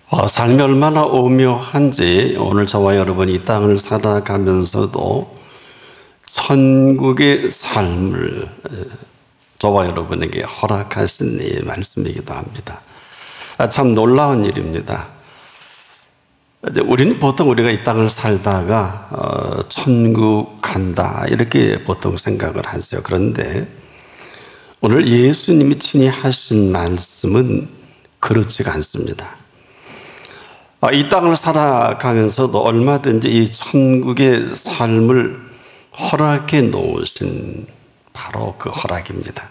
삶이 얼마나 오묘한지 오늘 저와 여러분이 이 땅을 살아가면서도 천국의 삶을 저와 여러분에게 허락하신 이 말씀이기도 합니다. 참 놀라운 일입니다. 우리는 보통 우리가 이 땅을 살다가 천국 간다 이렇게 보통 생각을 하죠. 그런데 오늘 예수님이 친히 하신 말씀은 그렇지가 않습니다. 이 땅을 살아가면서도 얼마든지 이 천국의 삶을 허락해 놓으신 바로 그 허락입니다.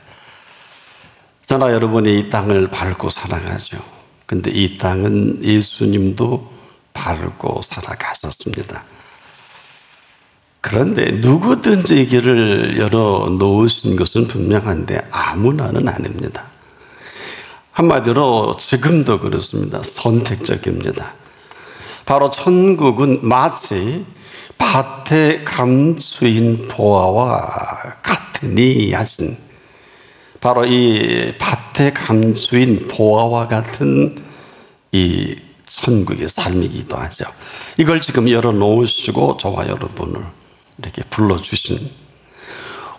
저나 여러분이 이 땅을 밟고 살아가죠. 근데 이 땅은 예수님도 밟고 살아가셨습니다. 그런데 누구든지 길을 열어 놓으신 것은 분명한데 아무나는 아닙니다. 한마디로 지금도 그렇습니다. 선택적입니다. 바로 천국은 마치 밭에 감추인 보화와 같으니 하신 바로 이 밭에 감추인 보화와 같은 이 천국의 삶이기도 하죠. 이걸 지금 열어놓으시고 저와 여러분을 이렇게 불러주신,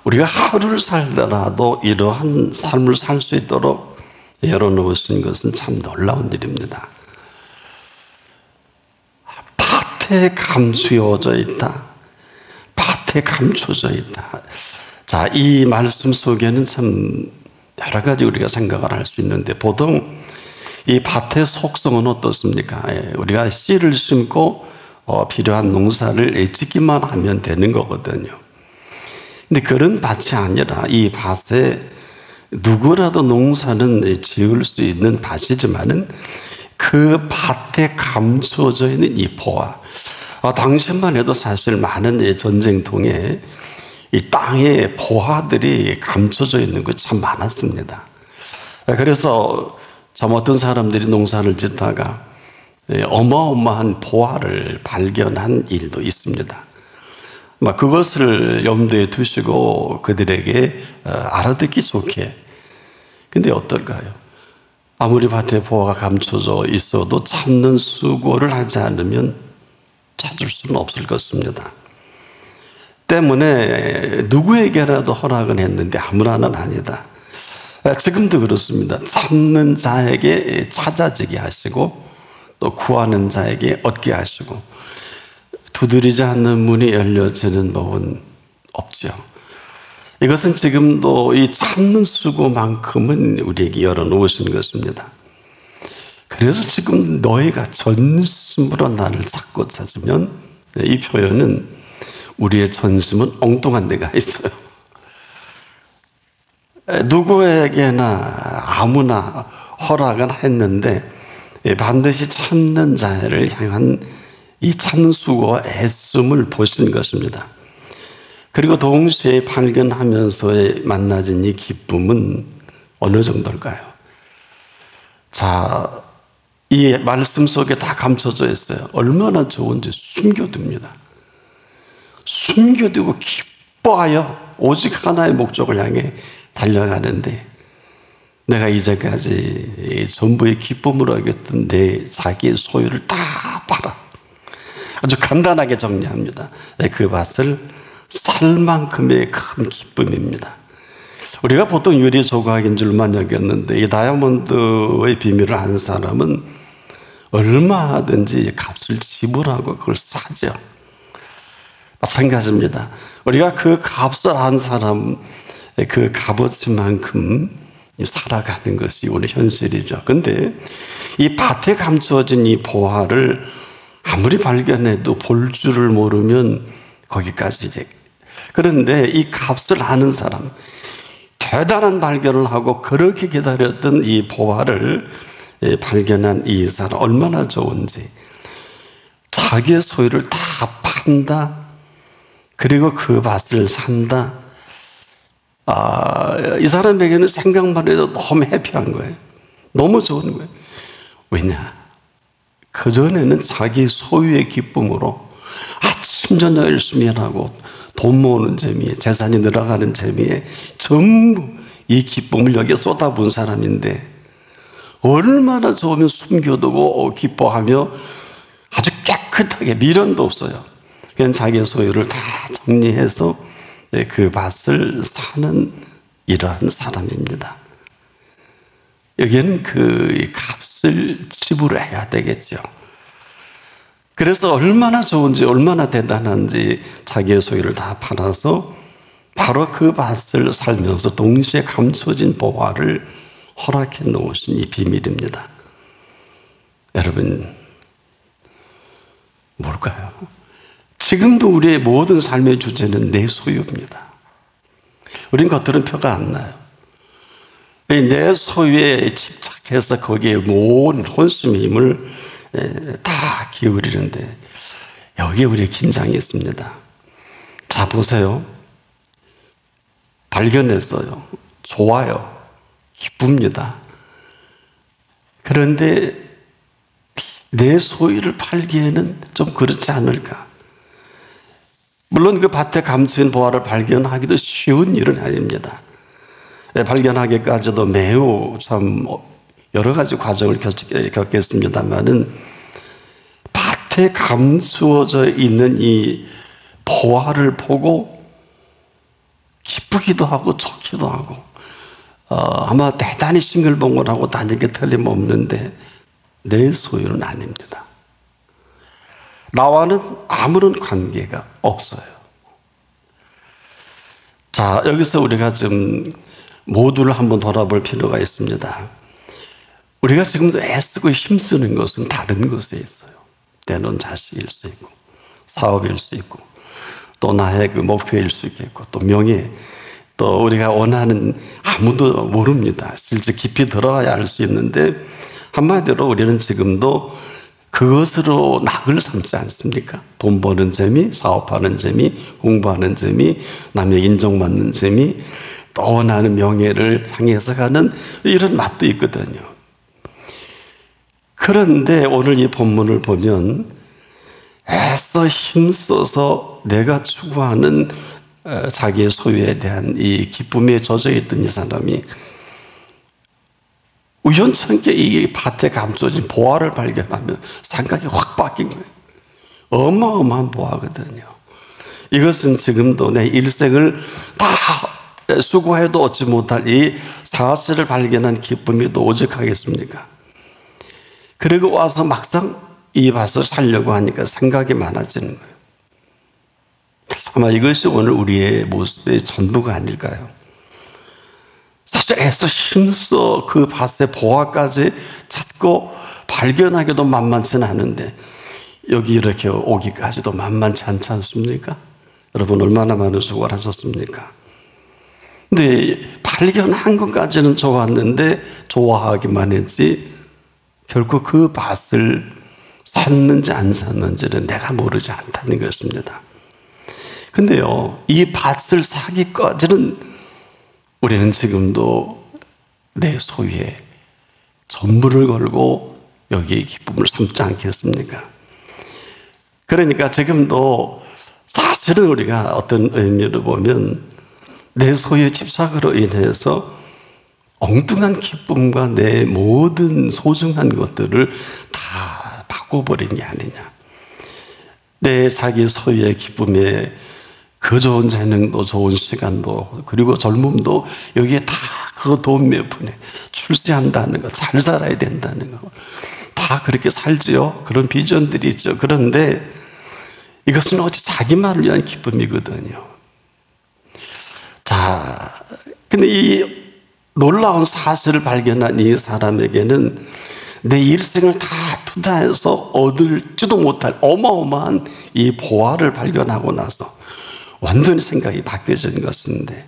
우리가 하루를 살더라도 이러한 삶을 살 수 있도록 열어놓으신 것은 참 놀라운 일입니다. 밭에 감추어져 있다. 밭에 감춰져 있다. 자, 이 말씀 속에는 참 여러 가지 우리가 생각을 할 수 있는데, 보통 이 밭의 속성은 어떻습니까? 우리가 씨를 심고 필요한 농사를 짓기만 하면 되는 거거든요. 근데 그런 밭이 아니라 이 밭에 누구라도 농사는 지을 수 있는 밭이지만은 그 밭에 감춰져 있는 이 보화, 당시만 해도 사실 많은 전쟁통에 이 땅에 보화들이 감춰져 있는 것 참 많았습니다. 그래서 참 어떤 사람들이 농사를 짓다가 어마어마한 보화를 발견한 일도 있습니다. 그것을 염두에 두시고 그들에게 알아듣기 좋게. 근데 어떨까요? 아무리 밭에 보화가 감춰져 있어도 찾는 수고를 하지 않으면 찾을 수는 없을 것입니다. 때문에 누구에게라도 허락은 했는데 아무나는 아니다. 지금도 그렇습니다. 찾는 자에게 찾아지게 하시고 또 구하는 자에게 얻게 하시고 두드리지 않는 문이 열려지는 법은 없죠. 이것은 지금도 이 찾는 수고만큼은 우리에게 열어놓으신 것입니다. 그래서 지금 너희가 전심으로 나를 찾고 찾으면, 이 표현은 우리의 전심은 엉뚱한 데가 있어요. 누구에게나 아무나 허락은 했는데 반드시 찾는 자를 향한 이 찾는 수고와 애씀을 보신 것입니다. 그리고 동시에 발견하면서의 만나진 이 기쁨은 어느 정도일까요? 자, 이 말씀 속에 다 감춰져 있어요. 얼마나 좋은지 숨겨둡니다. 숨겨두고 기뻐하여 오직 하나의 목적을 향해 달려가는데, 내가 이제까지 전부의 기쁨으로 여겼던 내 자기의 소유를 다 팔아. 아주 간단하게 정리합니다. 그 밭을 살 만큼의 큰 기쁨입니다. 우리가 보통 유리 조각인 줄만 여겼는데 이 다이아몬드의 비밀을 아는 사람은 얼마든지 값을 지불하고 그걸 사죠. 마찬가지입니다. 우리가 그 값을 안 사람, 그 값어치만큼 살아가는 것이 우리 현실이죠. 근데 이 밭에 감추어진 이 보화를 아무리 발견해도 볼 줄을 모르면 거기까지 이제. 그런데 이 값을 아는 사람, 대단한 발견을 하고 그렇게 기다렸던 이 보화를 발견한 이 사람 얼마나 좋은지. 자기의 소유를 다 판다. 그리고 그 밭을 산다. 이 사람에게는 생각만 해도 너무 해피한 거예요. 너무 좋은 거예요. 왜냐? 그전에는 자기 소유의 기쁨으로 아침 저녁 열심히 일하고 돈 모으는 재미에, 재산이 늘어가는 재미에 전부 이 기쁨을 여기에 쏟아부은 사람인데 얼마나 좋으면 숨겨두고 기뻐하며 아주 깨끗하게 미련도 없어요. 그냥 자기의 소유를 다 정리해서 그 밭을 사는 이러한 사람입니다. 여기에는 그 값을 지불해야 되겠죠. 그래서 얼마나 좋은지 얼마나 대단한지 자기의 소유를 다 팔아서 바로 그 밭을 살면서 동시에 감춰진 보화를 허락해 놓으신 이 비밀입니다. 여러분, 뭘까요? 지금도 우리의 모든 삶의 주제는 내 소유입니다. 우린 겉으로는 표가 안 나요. 내 소유에 집착해서 거기에 모든 혼숨의 힘을 다 기울이는데 여기에 우리의 긴장이 있습니다. 자, 보세요. 발견했어요. 좋아요. 기쁩니다. 그런데 내 소유를 팔기에는 좀 그렇지 않을까? 물론 그 밭에 감추인 보화를 발견하기도 쉬운 일은 아닙니다. 발견하기까지도 매우 참 여러 가지 과정을 겪겠습니다만은 밭에 감추어져 있는 이 보화를 보고 기쁘기도 하고 좋기도 하고 아마 대단히 싱글벙글하고 다닐 게 틀림없는데 내 소유는 아닙니다. 나와는 아무런 관계가 없어요. 자, 여기서 우리가 좀 모두를 한번 돌아볼 필요가 있습니다. 우리가 지금도 애쓰고 힘쓰는 것은 다른 것에 있어요. 때론 자식일 수 있고 사업일 수 있고 또 나의 그 목표일 수 있겠고 또 명예, 또 우리가 원하는 아무도 모릅니다. 실제 깊이 들어가야 알 수 있는데 한마디로 우리는 지금도 그것으로 낙을 삼지 않습니까? 돈 버는 재미, 사업하는 재미, 공부하는 재미, 남의 인정받는 재미, 또 원하는 명예를 향해서 가는 이런 맛도 있거든요. 그런데 오늘 이 본문을 보면 애써 힘써서 내가 추구하는 자기의 소유에 대한 이 기쁨에 젖어있던 이 사람이 우연찮게 이 밭에 감춰진 보화를 발견하면 생각이 확 바뀐 거예요. 어마어마한 보화거든요. 이것은 지금도 내 일생을 다 수고해도 얻지 못할 이 사실을 발견한 기쁨이 또 오직하겠습니까? 그리고 와서 막상 이 밭을 살려고 하니까 생각이 많아지는 거예요. 아마 이것이 오늘 우리의 모습의 전부가 아닐까요? 사실 애써 힘써 그 밭의 보화까지 찾고 발견하기도 만만치는 않은데 여기 이렇게 오기까지도 만만치 않지 않습니까? 여러분 얼마나 많은 수고를 하셨습니까? 근데 발견한 것까지는 좋았는데 좋아하기만 했지 결국 그 밭을 샀는지 안 샀는지는 내가 모르지 않다는 것입니다. 근데요, 이 밭을 사기까지는 우리는 지금도 내 소유에 전부를 걸고 여기에 기쁨을 삼지 않겠습니까? 그러니까 지금도 사실은 우리가 어떤 의미로 보면 내 소유의 집착으로 인해서 엉뚱한 기쁨과 내 모든 소중한 것들을 다 바꿔버린 게 아니냐. 내 자기 소유의 기쁨에 그 좋은 재능도 좋은 시간도 그리고 젊음도 여기에 다 그 돈 몇 푼에 출세한다는 거, 잘 살아야 된다는 거 다 그렇게 살지요. 그런 비전들이 있죠. 그런데 이것은 오직 자기만을 위한 기쁨이거든요. 자, 근데 이 놀라운 사실을 발견한 이 사람에게는 내 일생을 다 투자해서 얻을지도 못할 어마어마한 이 보화를 발견하고 나서 완전히 생각이 바뀌어진 것인데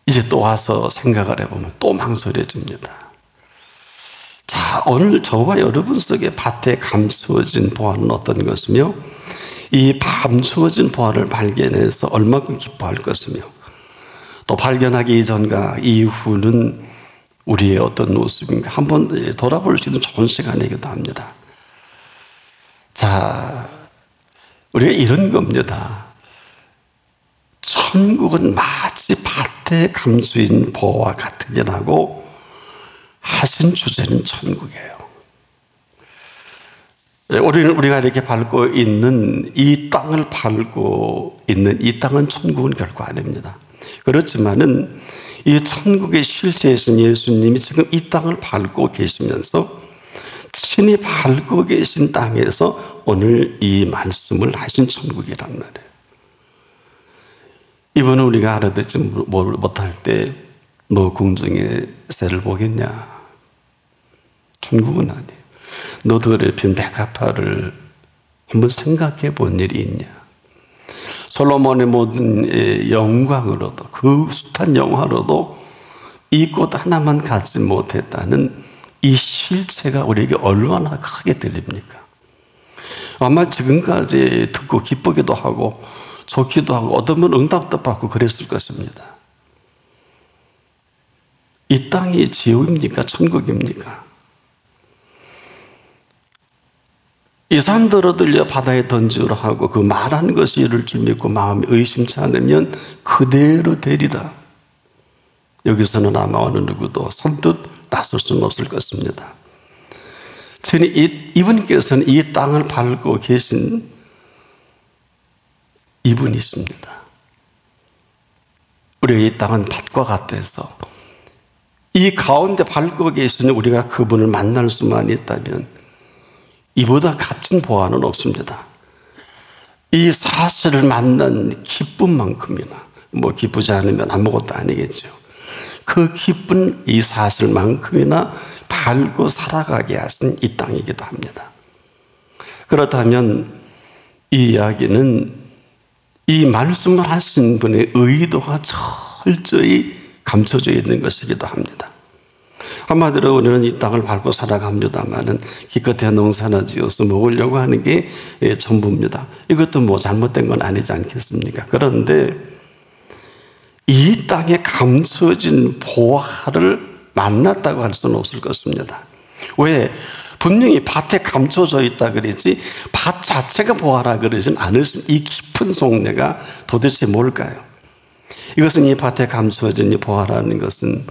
이제 또 와서 생각을 해보면 또 망설여집니다. 자, 오늘 저와 여러분 속에 밭에 감추어진 보화는 어떤 것이며 이 감추어진 보화를 발견해서 얼마큼 기뻐할 것이며 또 발견하기 이전과 이후는 우리의 어떤 모습인가 한번 돌아볼 수 있는 좋은 시간이기도 합니다. 자, 우리가 이런 겁니다. 천국은 마치 밭에 감추인 보화 같으니라고 하신 주제는 천국이에요. 우리가 이렇게 밟고 있는 이 땅을 밟고 있는 이 땅은 천국은 결코 아닙니다. 그렇지만은 이 천국의 실제이신 예수님이 지금 이 땅을 밟고 계시면서 친히 밟고 계신 땅에서 오늘 이 말씀을 하신 천국이란 말이에요. 이번에 우리가 알아듣지 못할 때 너 궁중에 새를 보겠냐? 천국은 아니에요. 너 더럽힌 백합화를 한번 생각해 본 일이 있냐? 솔로몬의 모든 영광으로도 그 숱한 영화로도 이 꽃 하나만 갖지 못했다는 이 실체가 우리에게 얼마나 크게 들립니까? 아마 지금까지 듣고 기쁘기도 하고 좋기도 하고 어떤 분은 응답도 받고 그랬을 것입니다. 이 땅이 지옥입니까? 천국입니까? 이 산더러 들려 바다에 던지라 하고 그 말한 것이 이룰 줄 믿고 마음이 의심치 않으면 그대로 되리라. 여기서는 아마 어느 누구도 선뜻 나설 수는 없을 것입니다. 이분께서는 이 땅을 밟고 계신 이분이 있습니다. 우리가 이 땅은 밭과 같아서 이 가운데 밟고 계시는 우리가 그분을 만날 수만 있다면 이보다 값진 보안은 없습니다. 이 사실을 만난 기쁨만큼이나 기쁘지 않으면 아무것도 아니겠죠. 그 기쁜 이 사실만큼이나 밟고 살아가게 하신 이 땅이기도 합니다. 그렇다면 이 이야기는 이 말씀을 하신 분의 의도가 철저히 감춰져 있는 것이기도 합니다. 한마디로 우리는 이 땅을 밟고 살아갑니다만은 기껏해야 농사나 지어서 먹으려고 하는 게 전부입니다. 이것도 잘못된 건 아니지 않겠습니까? 그런데 이 땅에 감춰진 보화를 만났다고 할 수는 없을 것입니다. 왜? 분명히 밭에 감춰져 있다 그러지 밭 자체가 보화라 그러진 않으신 이 깊은 속내가 도대체 뭘까요? 이것은 이 밭에 감춰진 이 보화라는 것은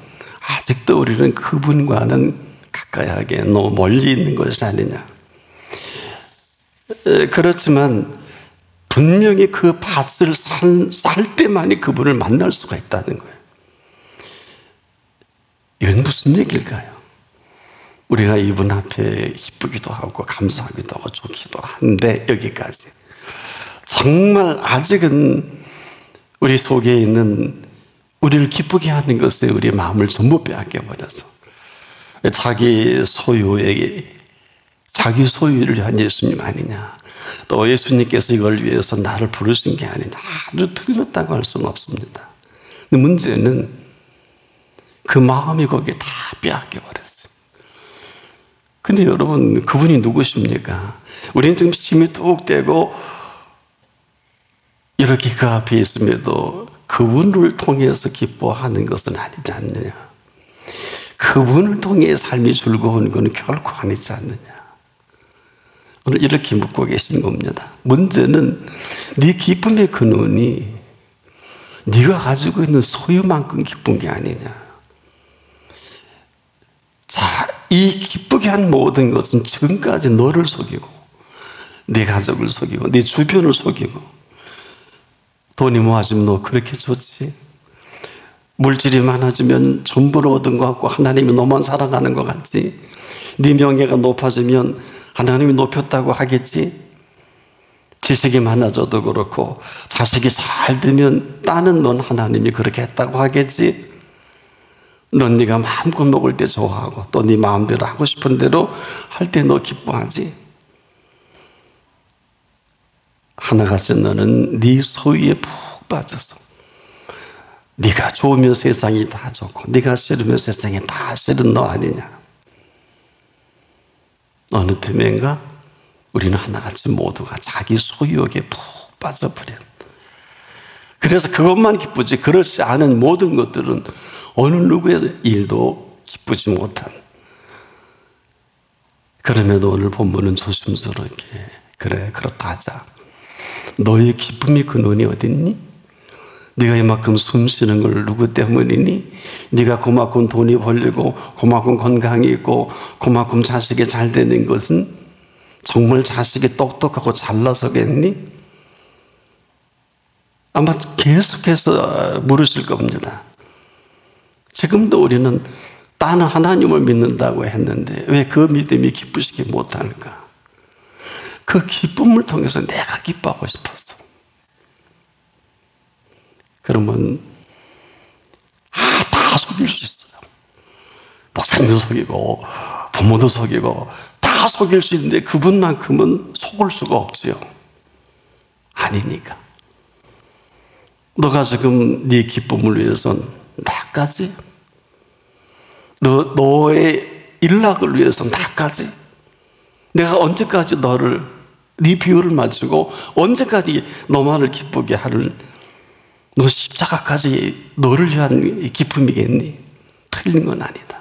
아직도 우리는 그분과는 가까이하게 너무 멀리 있는 것이 아니냐. 그렇지만 분명히 그 밭을 살 때만이 그분을 만날 수가 있다는 거예요. 이건 무슨 얘기일까요? 우리가 이분 앞에 기쁘기도 하고 감사하기도 하고 좋기도 한데 여기까지. 정말 아직은 우리 속에 있는 우리를 기쁘게 하는 것에 우리의 마음을 전부 빼앗겨버려서 자기 소유를 위한 예수님 아니냐, 또 예수님께서 이걸 위해서 나를 부르신 게 아니냐, 아주 틀렸다고 할 수는 없습니다. 근데 문제는 그 마음이 거기에 다 빼앗겨버렸어요. 근데 여러분, 그분이 누구십니까? 우리는 지금 심이 뚝 떼고 이렇게 그 앞에 있음에도 그분을 통해서 기뻐하는 것은 아니지 않느냐. 그분을 통해 삶이 즐거운 것은 결코 아니지 않느냐. 오늘 이렇게 묻고 계신 겁니다. 문제는 네 기쁨의 근원이 네가 가지고 있는 소유만큼 기쁜 게 아니냐. 자, 이 기쁘게 한 모든 것은 지금까지 너를 속이고 네 가족을 속이고 네 주변을 속이고, 돈이 모아지면 너 그렇게 좋지, 물질이 많아지면 전부를 얻은 것 같고 하나님이 너만 사랑하는 것 같지, 네 명예가 높아지면 하나님이 높였다고 하겠지, 지식이 많아져도 그렇고 자식이 잘 되면 따는 넌 하나님이 그렇게 했다고 하겠지, 넌 네가 마음껏 먹을 때 좋아하고 또 네 마음대로 하고 싶은 대로 할 때 너 기뻐하지. 하나같이 너는 네 소유에 푹 빠져서 네가 좋으면 세상이 다 좋고 네가 싫으면 세상이 다 싫은 너 아니냐. 어느 틈엔가 우리는 하나같이 모두가 자기 소유욕에 푹 빠져버린, 그래서 그것만 기쁘지 그렇지 않은 모든 것들은 어느 누구의 일도 기쁘지 못한. 그럼에도 오늘 본문은 조심스럽게 그래 그렇다 하자. 너의 기쁨의 근원이 어디 있니? 네가 이만큼 숨 쉬는 걸 누구 때문이니? 네가 그만큼 돈이 벌리고 그만큼 건강이 있고 그만큼 자식이 잘 되는 것은 정말 자식이 똑똑하고 잘나서겠니? 아마 계속해서 물으실 겁니다. 지금도 우리는 나는 하나님을 믿는다고 했는데 왜 그 믿음이 기쁘시게 못할까? 그 기쁨을 통해서 내가 기뻐하고 싶었어. 그러면 다 속일 수 있어요. 목사님도 속이고 부모도 속이고 다 속일 수 있는데 그분만큼은 속을 수가 없지요. 아니니까. 너가 지금 네 기쁨을 위해서는 나까지, 너의 일락을 위해서 나까지, 내가 언제까지 너를, 네 비율을 맞추고 언제까지 너만을 기쁘게 하는, 너 십자가까지 너를 위한 기쁨이겠니? 틀린 건 아니다.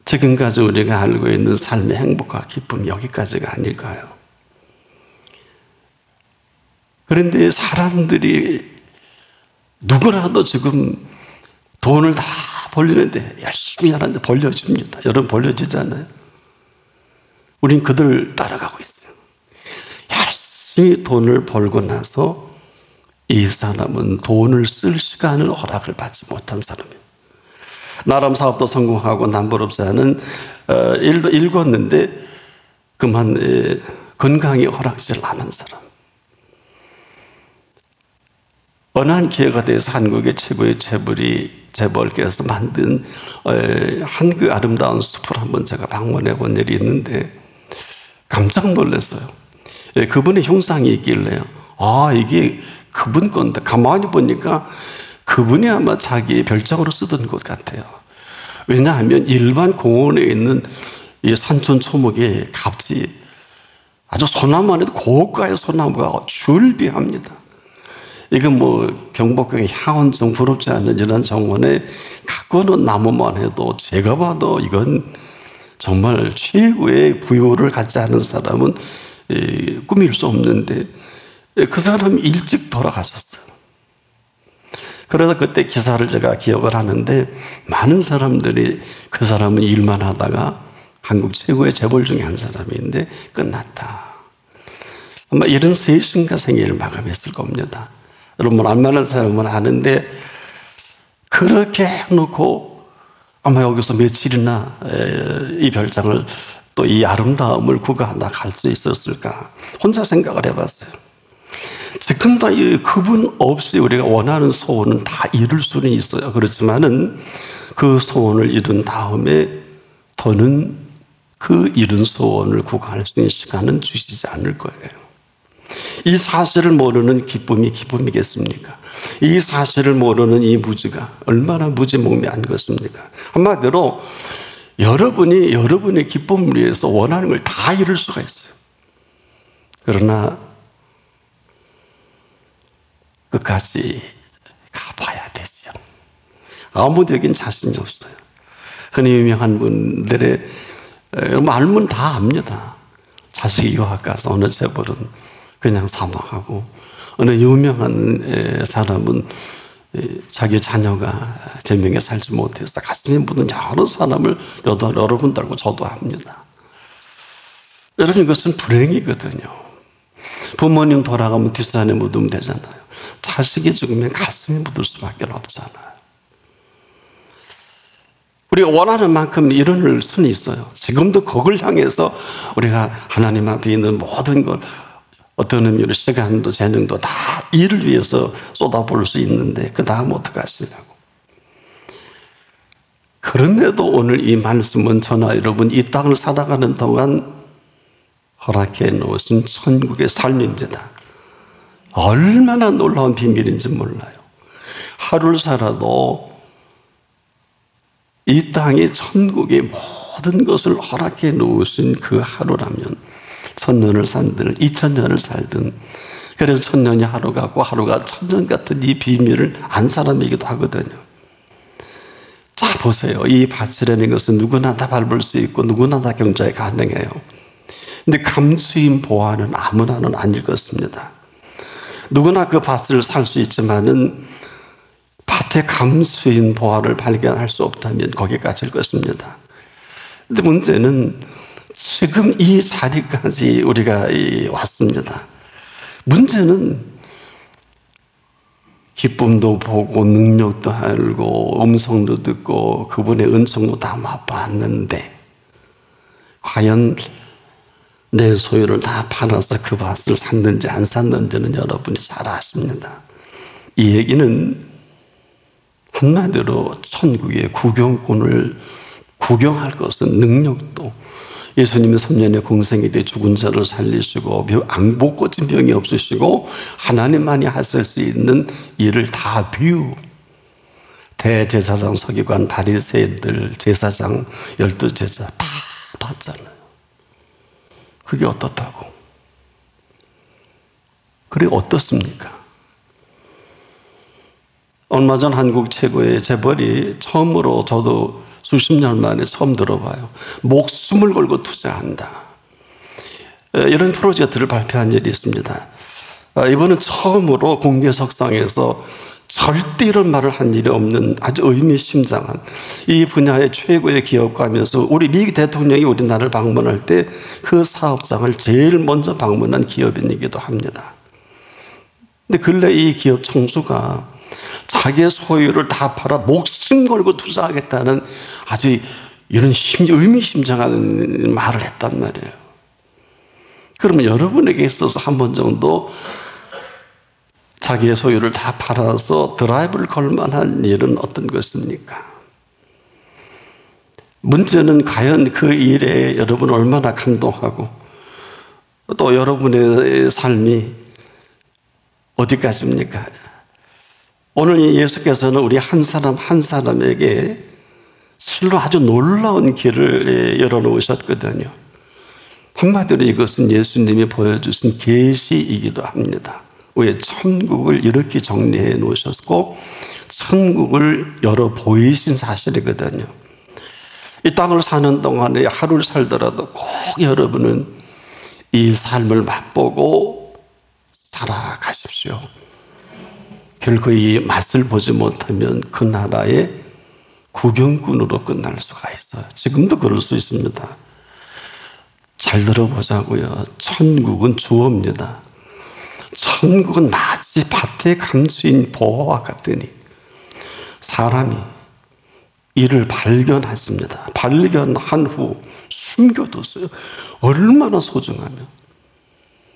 지금까지 우리가 알고 있는 삶의 행복과 기쁨 여기까지가 아닐까요? 그런데 사람들이 누구라도 지금 돈을 다 벌리는데 열심히 하는데 벌려집니다. 여러분 벌려지잖아요. 우린 그들 따라가고 있어요. 열심히 돈을 벌고 나서 이 사람은 돈을 쓸 시간을 허락을 받지 못한 사람이에요. 나름 사업도 성공하고 남부럽지 않은 일도 읽었는데 그만 건강이 허락지 않은 사람. 어느 한 기회가 돼서 한국의 최고의 재벌께서 만든 한 그 아름다운 숲을 한번 제가 방문해 본 일이 있는데 깜짝 놀랐어요. 그분의 형상이 있길래요. 아, 이게 그분 건데 가만히 보니까 그분이 아마 자기의 별장으로 쓰던 것 같아요. 왜냐하면 일반 공원에 있는 이 산천 초목의 값이 아주 소나무 안에도 고가의 소나무가 줄비합니다. 이건 뭐 경복궁의 향원정 부럽지 않은 이런 정원에 가꾸는 나무만 해도 제가 봐도 이건 정말 최고의 부유를 갖지 않은 사람은 꾸밀 수 없는데 그 사람이 일찍 돌아가셨어요. 그래서 그때 기사를 제가 기억을 하는데 많은 사람들이 그 사람은 일만 하다가 한국 최고의 재벌 중에 한 사람인데 끝났다. 아마 73인가 생일을 마감했을 겁니다. 여러분 알만한 사람은 아는데 그렇게 해놓고 아마 여기서 며칠이나 이 별장을 또 이 아름다움을 구가하다 갈 수 있었을까 혼자 생각을 해봤어요. 지금 다 그분 없이 우리가 원하는 소원은 다 이룰 수는 있어요. 그렇지만은 그 소원을 이룬 다음에 더는 그 이룬 소원을 구가할 수 있는 시간은 주시지 않을 거예요. 이 사실을 모르는 기쁨이 기쁨이겠습니까? 이 사실을 모르는 이 무지가 얼마나 무지몽매한 것입니까? 한마디로 여러분이 여러분의 기쁨을 위해서 원하는 걸 다 이룰 수가 있어요. 그러나 끝까지 가봐야 되죠. 아무도 여긴 자신이 없어요. 흔히 유명한 분들의 말문 다 압니다. 자식이 유학 가서 어느 재벌은 그냥 사망하고 어느 유명한 사람은 자기 자녀가 제명에 살지 못해서 가슴에 묻은 여러 사람을 여러분 달고 저도 합니다. 여러분 이것은 불행이거든요. 부모님 돌아가면 뒷산에 묻으면 되잖아요. 자식이 죽으면 가슴에 묻을 수밖에 없잖아요. 우리가 원하는 만큼 이룰 수는 있어요. 지금도 그걸 향해서 우리가 하나님 앞에 있는 모든 걸 어떤 의미로 시간도 재능도 다 일을 위해서 쏟아부을 수 있는데 그 다음 어떻게 하시려고. 그런데도 오늘 이 말씀은 저나 여러분 이 땅을 살아가는 동안 허락해 놓으신 천국의 삶입니다. 얼마나 놀라운 비밀인지 몰라요. 하루를 살아도 이 땅이 천국의 모든 것을 허락해 놓으신 그 하루라면 1000년을 살든 2000년을 살든 그래서 1000년이 하루 같고 하루가 1000년 같은 이 비밀을 안 사람이기도 하거든요. 자 보세요. 이 밭이라는 것은 누구나 다 밟을 수 있고 누구나 다 경작이 가능해요. 근데 감추인 보화는 아무나는 안 읽었습니다. 누구나 그 밭을 살 수 있지만은 밭의 감수인 보화를 발견할 수 없다면 거기까지일 것입니다. 근데 문제는 지금 이 자리까지 우리가 왔습니다. 문제는 기쁨도 보고 능력도 알고 음성도 듣고 그분의 은총도 다 맛봤는데 과연 내 소유를 다 팔아서 그 밭을 샀는지 안 샀는지는 여러분이 잘 아십니다. 이 얘기는 한마디로 천국의 구경꾼을 구경할 것은 능력도, 예수님이 3년의 공생에 대해 죽은 자를 살리시고 못 고친 병이 없으시고 하나님만이 하실 수 있는 일을 다 비우 대제사장, 서기관, 바리새인들, 제사장, 12제자 다 봤잖아요. 그게 어떻다고? 그래 어떻습니까? 얼마 전 한국 최고의 재벌이 처음으로, 저도 수십 년 만에 처음 들어봐요. 목숨을 걸고 투자한다. 이런 프로젝트를 발표한 일이 있습니다. 이번은 처음으로 공개석상에서 절대 이런 말을 한 일이 없는 아주 의미심장한 이 분야의 최고의 기업가면서 우리 미 대통령이 우리나라를 방문할 때 그 사업장을 제일 먼저 방문한 기업인이기도 합니다. 근데 근래 이 기업 총수가 자기의 소유를 다 팔아 목숨 걸고 투자하겠다는 아주 이런 의미심장한 말을 했단 말이에요. 그러면 여러분에게 있어서 한 번 정도 자기의 소유를 다 팔아서 드라이브를 걸 만한 일은 어떤 것입니까? 문제는 과연 그 일에 여러분 얼마나 감동하고 또 여러분의 삶이 어디까지입니까? 오늘 예수께서는 우리 한 사람 한 사람에게 실로 아주 놀라운 길을 열어놓으셨거든요. 한마디로 이것은 예수님이 보여주신 계시이기도 합니다. 왜? 천국을 이렇게 정리해 놓으셨고 천국을 열어 보이신 사실이거든요. 이 땅을 사는 동안에 하루를 살더라도 꼭 여러분은 이 삶을 맛보고 살아가십시오. 결코 이 맛을 보지 못하면 그 나라의 구경꾼으로 끝날 수가 있어요. 지금도 그럴 수 있습니다. 잘 들어보자고요. 천국은 주어입니다. 천국은 마치 밭의 감수인 보화와 같으니 사람이 이를 발견했습니다. 발견한 후 숨겨뒀어요. 얼마나 소중하면.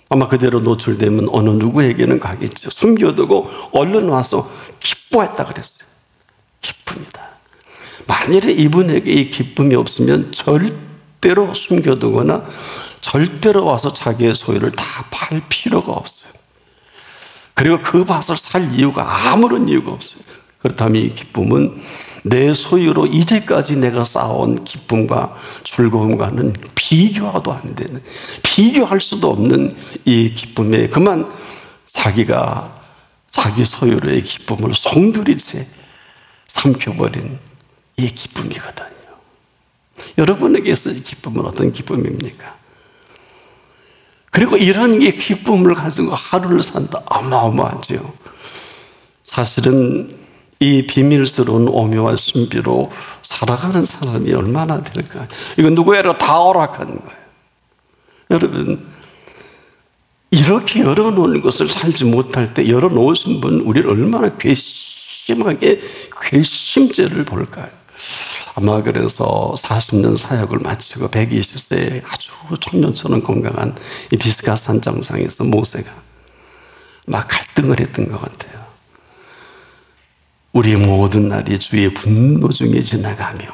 아마 그대로 노출되면 어느 누구에게는 가겠죠. 숨겨두고 얼른 와서 기뻐했다 그랬어요. 기쁩니다. 만일에 이분에게 이 기쁨이 없으면 절대로 숨겨두거나 절대로 와서 자기의 소유를 다 팔 필요가 없어요. 그리고 그 밭을 살 이유가 아무런 이유가 없어요. 그렇다면 이 기쁨은 내 소유로 이제까지 내가 쌓아온 기쁨과 즐거움과는 비교도 안 되는, 비교할 수도 없는 이 기쁨에 그만 자기가 자기 소유로의 기쁨을 송두리째 삼켜버린 이 기쁨이거든요. 여러분에게서 이 기쁨은 어떤 기쁨입니까? 그리고 이런 이 기쁨을 가지고 하루를 산다. 어마어마하죠. 사실은 이 비밀스러운 오묘한 신비로 살아가는 사람이 얼마나 될까요? 이건 누구에게 다 허락하는 거예요. 여러분, 이렇게 열어놓은 것을 살지 못할 때 열어놓으신 분, 우리를 얼마나 괘씸하게 괘씸죄를 볼까요? 아마 그래서 40년 사역을 마치고 120세에 아주 청년처럼 건강한 이 비스가산 정상에서 모세가 막 갈등을 했던 것 같아요. 우리의 모든 날이 주의 분노 중에 지나가며,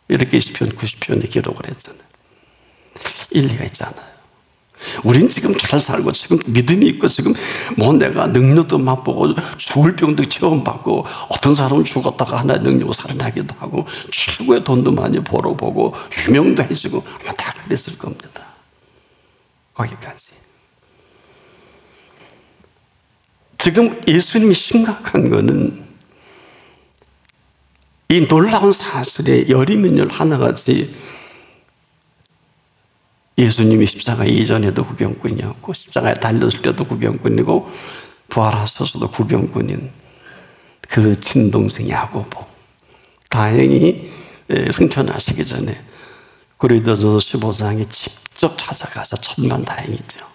이렇게 시편 90편에 기록을 했잖아요. 일리가 있잖아요. 우린 지금 잘 살고 지금 믿음이 있고 지금 뭐 내가 능력도 맛보고 죽을 병도 체험받고 어떤 사람은 죽었다가 하나의 능력으로 살아나기도 하고 최고의 돈도 많이 벌어보고 유명도 해지고 아마 다 그랬을 겁니다. 거기까지. 지금 예수님이 심각한 거는 이 놀라운 사실의 열이민율 하나같이 예수님이 십자가 이전에도 구경꾼이었고 십자가에 달렸을 때도 구경꾼이고 부활하셔서도 구병군인 그 친동생 야고보, 다행히 승천하시기 전에 고린도전서 15장에 직접 찾아가서 천만다행이죠.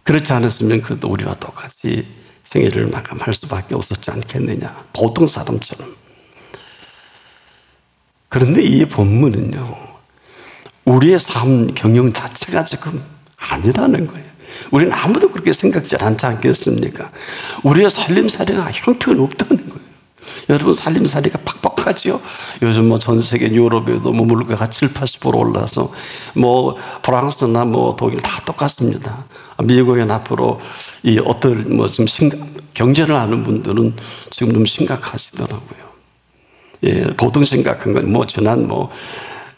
그렇지 않았으면 그도 우리와 똑같이 생애를 마감할 수밖에 없었지 않겠느냐, 보통 사람처럼. 그런데 이 본문은요, 우리의 삶 경영 자체가 지금 아니라는 거예요. 우리는 아무도 그렇게 생각지 않지 않겠습니까? 우리의 살림살이가 형편없다는 거예요. 여러분, 살림살이가 팍팍하지요? 요즘 뭐 전 세계 유럽에도 뭐 물가가 70~80% 올라서 뭐 프랑스나 뭐 독일 다 똑같습니다. 미국엔 앞으로 이 어떤 뭐 지금 경제를 아는 분들은 지금 좀 심각하시더라고요. 예, 보통 심각한 건 뭐 지난 뭐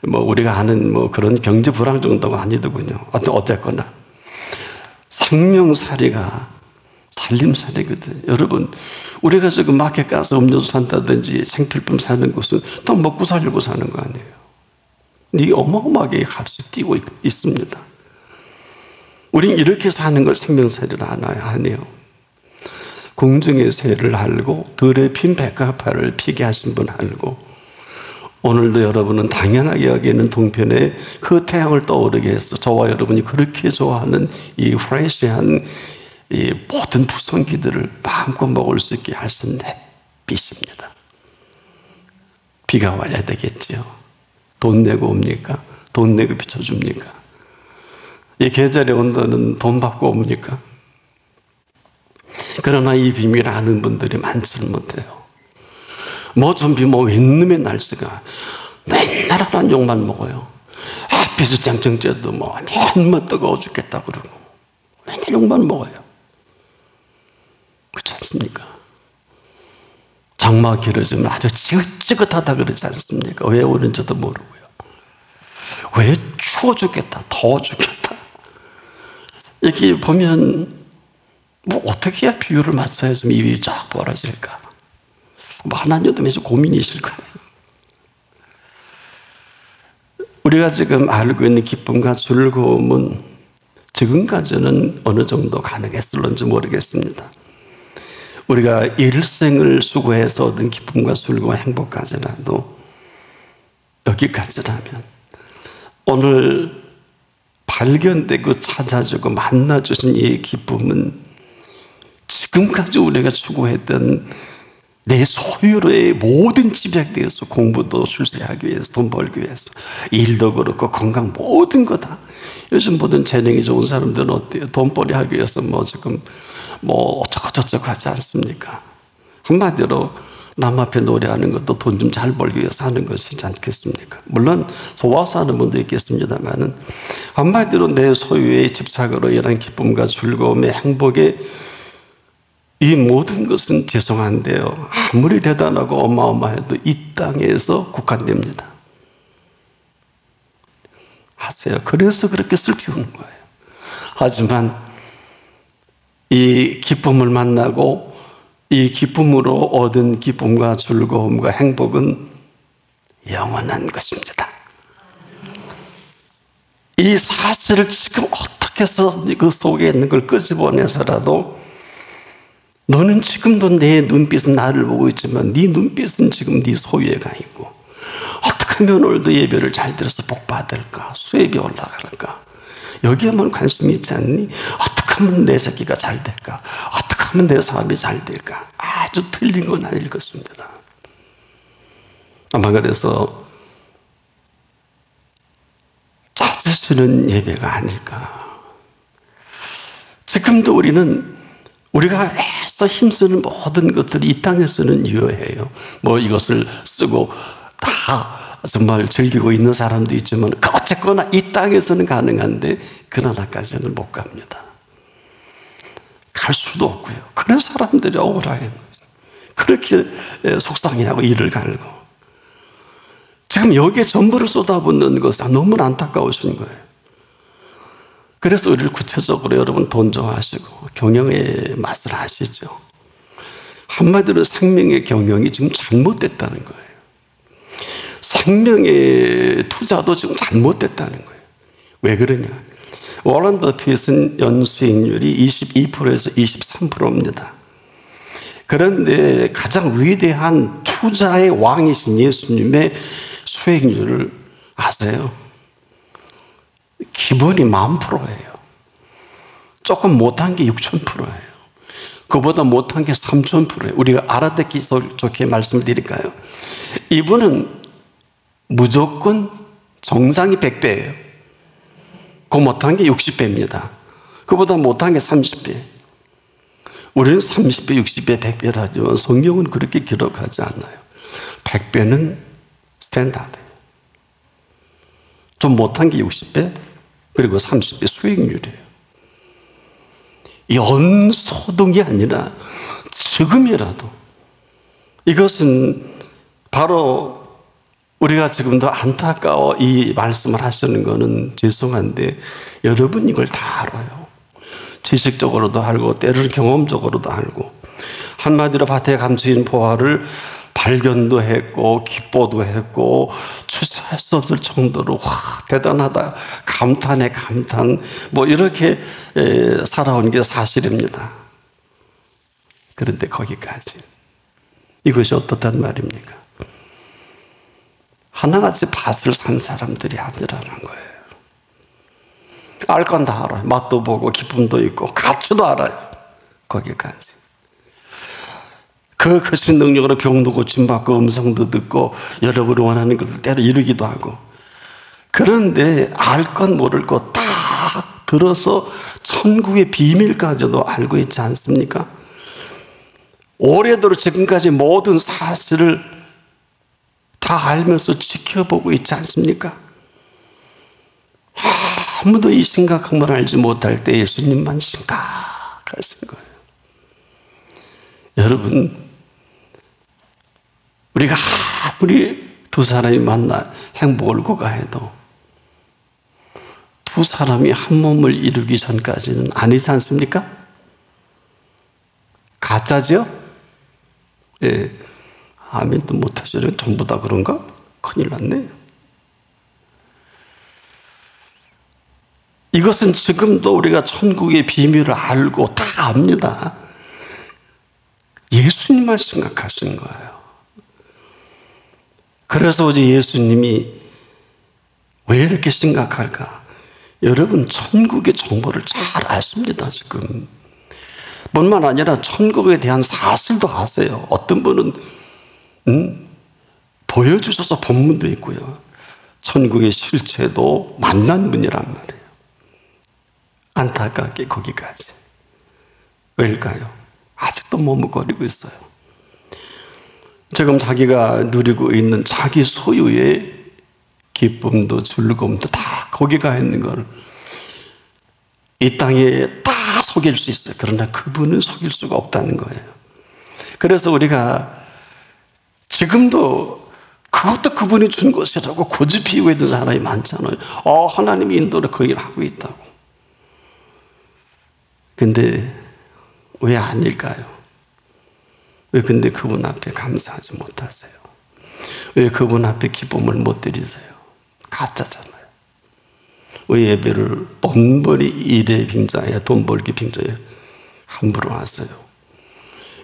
우리가 아는 뭐 그런 경제 불황 정도가 아니더군요. 어쨌거나 생명살이가 살림살이거든. 여러분, 우리가 지금 마켓 가서 음료수 산다든지 생필품 사는 것은 또 먹고 살려고 사는 거 아니에요. 이게 어마어마하게 값이 뛰고 있습니다. 우린 이렇게 사는 걸 생명살이라 하네요. 공중의 새를 알고 들에 핀 백합화를 피게 하신 분 알고, 오늘도 여러분은 당연하게 여기는 동편에 그 태양을 떠오르게 해서 저와 여러분이 그렇게 좋아하는 이 프레시한 이 모든 부성기들을 마음껏 먹을 수 있게 하신 햇빛입니다. 비가 와야 되겠지요. 돈 내고 옵니까? 돈 내고 비춰줍니까? 이 계절의 온도는 돈 받고 옵니까? 그러나 이 비밀을 아는 분들이 많지는 못해요. 뭐 좀비 뭐 웬놈의 날씨가 맨날 하는 욕만 먹어요. 햇빛이 쨍쨍 쬐도 뭐 맨날 뜨거워 죽겠다 그러고 맨날 욕만 먹어요. 그렇지 않습니까? 장마 길어지면 아주 지긋지긋하다 그러지 않습니까? 왜 오는지도 모르고요. 왜 추워 죽겠다, 더워 죽겠다. 이렇게 보면 뭐 어떻게 해야 비율을 맞춰야 좀 입이 쫙 벌어질까? 뭐 하나님도 매주 고민이실 거예요. 우리가 지금 알고 있는 기쁨과 즐거움은 지금까지는 어느 정도 가능했을런지 모르겠습니다. 우리가 일생을 수고해서 얻은 기쁨과 즐거움과 행복까지라도 여기까지라면, 오늘 발견되고 찾아주고 만나주신 이 기쁨은 지금까지 우리가 추구했던 내 소유로의 모든 집약에 대해서, 공부도 출세하기 위해서, 돈 벌기 위해서, 일도 그렇고 건강 모든 거다. 요즘 보던 재능이 좋은 사람들은 어때요? 돈벌이 하기 위해서 뭐 지금 뭐 어쩌고저쩌고 하지 않습니까? 한마디로 남 앞에 노래하는 것도 돈 좀 잘 벌기 위해서 하는 것이지 않겠습니까? 물론 좋아서 하는 분도 있겠습니다만은, 한마디로 내 소유의 집착으로 인한 기쁨과 즐거움의 행복의 이 모든 것은 죄송한데요, 아무리 대단하고 어마어마해도 이 땅에서 국한됩니다. 하세요. 그래서 그렇게 슬피우는 거예요. 하지만 이 기쁨을 만나고 이 기쁨으로 얻은 기쁨과 즐거움과 행복은 영원한 것입니다. 이 사실을 지금 어떻게 해서 그 속에 있는 걸 끄집어내서라도, 너는 지금도 내 눈빛은 나를 보고 있지만 네 눈빛은 지금 네 소유에 가 있고, 어떻게 하면 오늘도 예배를 잘 들어서 복 받을까, 수입이 올라갈까, 여기에만 관심이 있지 않니? 어떻게 하면 내 새끼가 잘 될까, 어떻게 하면 내 사업이 잘 될까? 아주 틀린 건 아닐 것입니다. 아마 그래서 찾으시는 예배가 아닐까. 지금도 우리가 애써 힘쓰는 모든 것들이 이 땅에서는 유효해요. 뭐 이것을 쓰고 다 정말 즐기고 있는 사람도 있지만, 어쨌거나 이 땅에서는 가능한데 그 나라까지는 못 갑니다. 갈 수도 없고요. 그래서 사람들이 억울해요. 그렇게 속상해하고 이를 갈고, 지금 여기에 전부를 쏟아붓는 것은 너무 안타까우신 거예요. 그래서 우리를 구체적으로, 여러분 돈 좋아하시고 경영의 맛을 아시죠? 한마디로 생명의 경영이 지금 잘못됐다는 거예요. 생명의 투자도 지금 잘못됐다는 거예요. 왜 그러냐? 워런 버핏은 연수익률이 22%에서 23%입니다. 그런데 가장 위대한 투자의 왕이신 예수님의 수익률을 아세요? 기본이 10,000%예요. 조금 못한 게 6,000%예요. 그보다 못한 게 3,000%예요. 우리가 알아듣기 좋게 말씀을 드릴까요? 이분은 무조건 정상이 100배예요. 그 못한 게 60배입니다. 그보다 못한 게 30배. 우리는 30배, 60배, 100배를 하지만 성경은 그렇게 기록하지 않아요. 100배는 스탠다드예요. 좀 못한 게 60배, 그리고 30배 수익률이에요. 연소득이 아니라 지금이라도 이것은 바로 우리가 지금도 안타까워 이 말씀을 하시는 거는 죄송한데 여러분 이걸 다 알아요. 지식적으로도 알고 때로는 경험적으로도 알고 한마디로 밭에 감추인 보화를 발견도 했고 기뻐도 했고 주체할 수 없을 정도로 와 대단하다 감탄에 감탄 뭐 이렇게 살아온 게 사실입니다. 그런데 거기까지 이것이 어떻단 말입니까? 하나같이 밭을 산 사람들이 아니라는 거예요. 알 건 다 알아요. 맛도 보고 기쁨도 있고 가치도 알아요. 거기까지. 그 크신 능력으로 병도 고침받고 음성도 듣고 여러분이 원하는 것을 때로 이루기도 하고 그런데 알 건 모를 것 다 들어서 천국의 비밀까지도 알고 있지 않습니까? 오래도록 지금까지 모든 사실을 다 알면서 지켜보고 있지 않습니까? 아무도 이 심각함을 알지 못할 때 예수님만 심각하신 거예요. 여러분, 우리가 아무리 두 사람이 만나 행복을 고가해도 두 사람이 한 몸을 이루기 전까지는 아니지 않습니까? 가짜죠? 예. 아멘도 못하시죠? 전부 다 그런가? 큰일 났네. 이것은 지금도 우리가 천국의 비밀을 알고 다 압니다. 예수님만 생각하시는 거예요. 그래서 어제 예수님이 왜 이렇게 심각할까? 여러분 천국의 정보를 잘 아십니다. 지금 뿐만 아니라 천국에 대한 사실도 아세요. 어떤 분은 보여주셔서 본문도 있고요. 천국의 실체도 만난 분이란 말이에요. 안타깝게 거기까지. 왜일까요? 아직도 머뭇거리고 있어요. 지금 자기가 누리고 있는 자기 소유의 기쁨도 즐거움도 다 거기가 있는 걸 이 땅에 다 속일 수 있어요. 그러나 그분은 속일 수가 없다는 거예요. 그래서 우리가 지금도 그것도 그분이 준 것이라고 고집피우고 있는 사람이 많잖아요. 하나님이 인도를 그 일을 하고 있다고. 근데 왜 아닐까요? 왜 근데 그분 앞에 감사하지 못하세요? 왜 그분 앞에 기쁨을 못 드리세요? 가짜잖아요. 왜 예배를 뻔뻔히 일의 빙자에 돈 벌기 빙자에 함부로 하세요?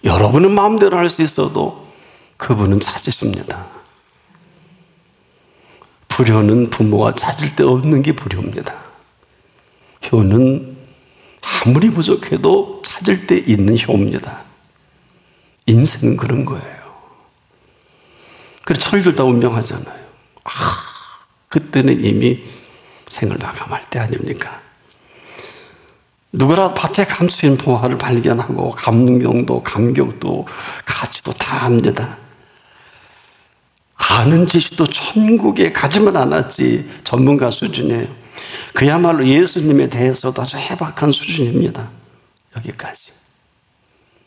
여러분은 마음대로 할 수 있어도 그분은 찾으십니다. 불효는 부모가 찾을 데 없는 게 불효입니다. 효는 아무리 부족해도 찾을 때 있는 효입니다. 인생은 그런 거예요. 그래서 철들 다 운명하잖아요. 그때는 이미 생을 마감할 때 아닙니까? 누구라도 밭에 감추인 보화를 발견하고 감동도 감격도 가치도 다 압니다. 아는 지식도 천국에 가지만 않았지 전문가 수준이에요. 그야말로 예수님에 대해서도 아주 해박한 수준입니다. 여기까지.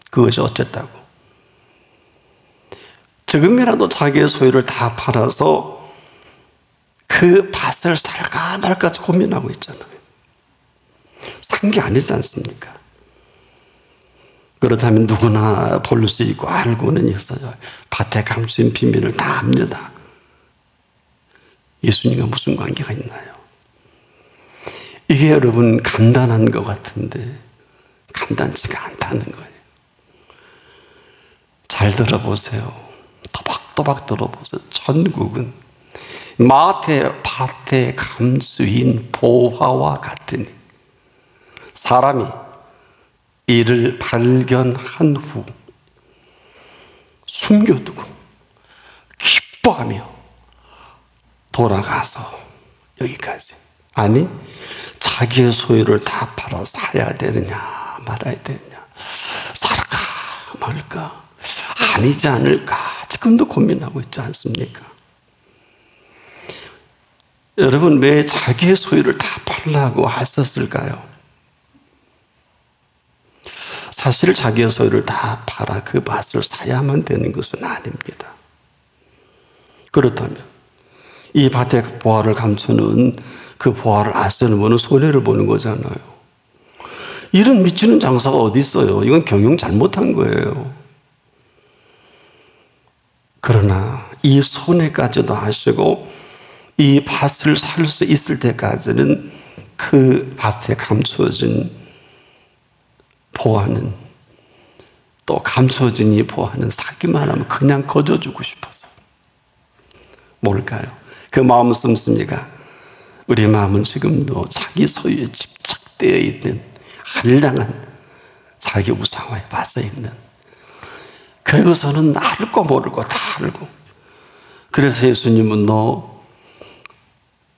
그것이 어쨌다고. 지금이라도 자기의 소유를 다 팔아서 그 밭을 살까 말까 고민하고 있잖아요. 산 게 아니지 않습니까? 그렇다면 누구나 볼 수 있고 알고는 있어요. 밭에 감추인 비밀을 다 압니다. 예수님과 무슨 관계가 있나요? 이게 여러분 간단한 것 같은데 간단치가 않다는 거예요. 잘 들어보세요. 또박또박 들어보세요. 천국은 마태, 밭의 감수인 보화와 같으니 사람이 이를 발견한 후 숨겨두고 기뻐하며 돌아가서 여기까지. 아니 자기의 소유를 다 팔아 사야 되느냐 말아야 되느냐, 살까 말까, 아니지 않을까 지금도 고민하고 있지 않습니까? 여러분 왜 자기의 소유를 다 팔라고 하셨을까요? 사실 자기의 소유를 다 팔아 그 밭을 사야만 되는 것은 아닙니다. 그렇다면 이 밭의 보화를 감추는 그 보화를 아시는 분은 손해를 보는 거잖아요. 이런 미치는 장사가 어디 있어요? 이건 경영 잘못한 거예요. 그러나 이 손해까지도 하시고 이 밭을 살 수 있을 때까지는 그 밭에 감추어진 보화는, 또 감춰진 이 보화는 사기만 하면 그냥 거저주고 싶어서. 뭘까요? 그 마음은 씀씀이가 우리 마음은 지금도 자기 소유에 집착되어 있는 한량한 자기 우상화에 빠져 있는, 그리고서는 알고 모르고 다 알고. 그래서 예수님은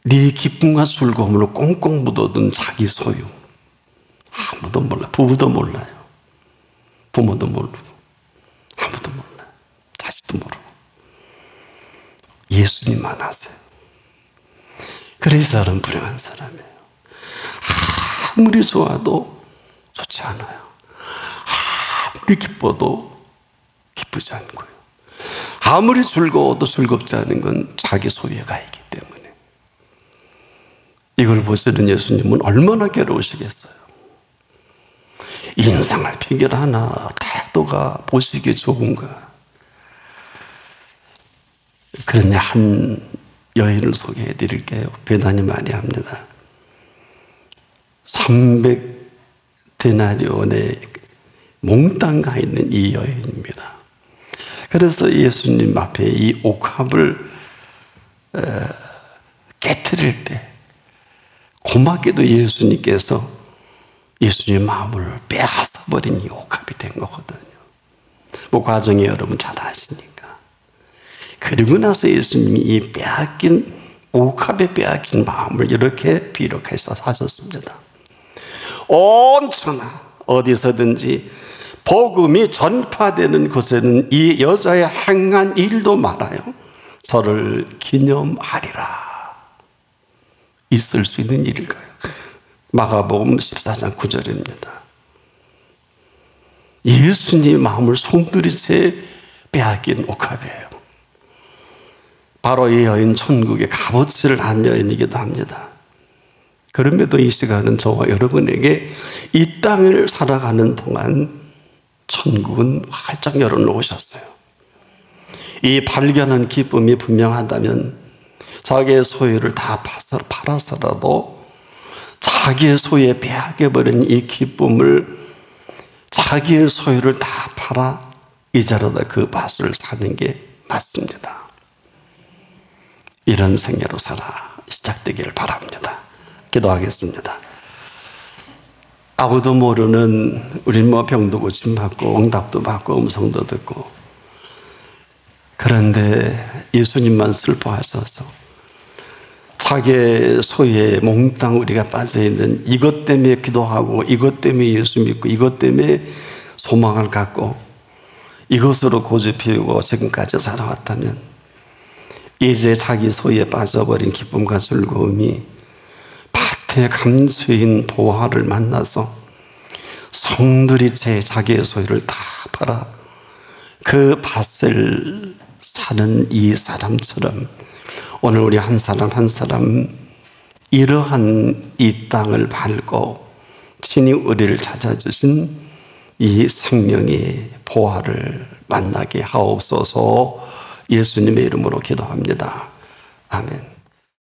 네 기쁨과 즐거움으로 꽁꽁 묻어둔 자기 소유, 아무도 몰라. 부부도 몰라요. 부모도 모르고 아무도 몰라요. 자식도 모르고 예수님만 아세요. 그래 이 사람은 불행한 사람이에요. 아무리 좋아도 좋지 않아요. 아무리 기뻐도 기쁘지 않고요. 아무리 즐거워도 즐겁지 않은 건 자기 소유에 가 있기 때문에. 이걸 보시는 예수님은 얼마나 괴로우시겠어요. 인상을 비결하나 태도가 보시기에 좋은가. 그런데 한 여인을 소개해 드릴게요. 배단이 많이 합니다. 300데나리온의 몽땅 가 있는 이 여인입니다. 그래서 예수님 앞에 이 옥합을 깨트릴 때 고맙게도 예수님께서 예수님의 마음을 빼앗아버린 이 옥합이 된 거거든요. 뭐 과정이 여러분 잘 아시니까. 그리고 나서 예수님이 이 빼앗긴 옥합에 빼앗긴 마음을 이렇게 비록해서 하셨습니다. 온 천하 어디서든지 복음이 전파되는 곳에는 이 여자의 행한 일도 말하여 저를 기념하리라. 있을 수 있는 일일까요? 마가복음 14장 9절입니다. 예수님의 마음을 손들이채 빼앗긴 옥합이에요. 바로 이 여인 천국의 값어치를 한 여인이기도 합니다. 그럼에도 이 시간은 저와 여러분에게 이 땅을 살아가는 동안 천국은 활짝 열어놓으셨어요. 이 발견한 기쁨이 분명하다면 자기의 소유를 다 팔아서라도 자기의 소유에 빼앗겨버린 이 기쁨을, 자기의 소유를 다 팔아 이자라다 그 밭을 사는 게 맞습니다. 이런 생애로 살아 시작되기를 바랍니다. 기도하겠습니다. 아무도 모르는, 우린 뭐 병도 고침받고 응답도 받고 음성도 듣고, 그런데 예수님만 슬퍼하셔서 자기의 소유에 몽땅 우리가 빠져있는 이것 때문에 기도하고, 이것 때문에 예수 믿고, 이것 때문에 소망을 갖고 이것으로 고집 피우고 지금까지 살아왔다면, 이제 자기 소유에 빠져버린 기쁨과 즐거움이 밭에 감추인 보화를 만나서 성들이채 자기의 소유를 다 팔아 그 밭을 사는 이 사람처럼 오늘 우리 한 사람 한 사람 이러한 이 땅을 밟고 친히 우리를 찾아주신 이 생명의 보화를 만나게 하옵소서. 예수님의 이름으로 기도합니다. 아멘.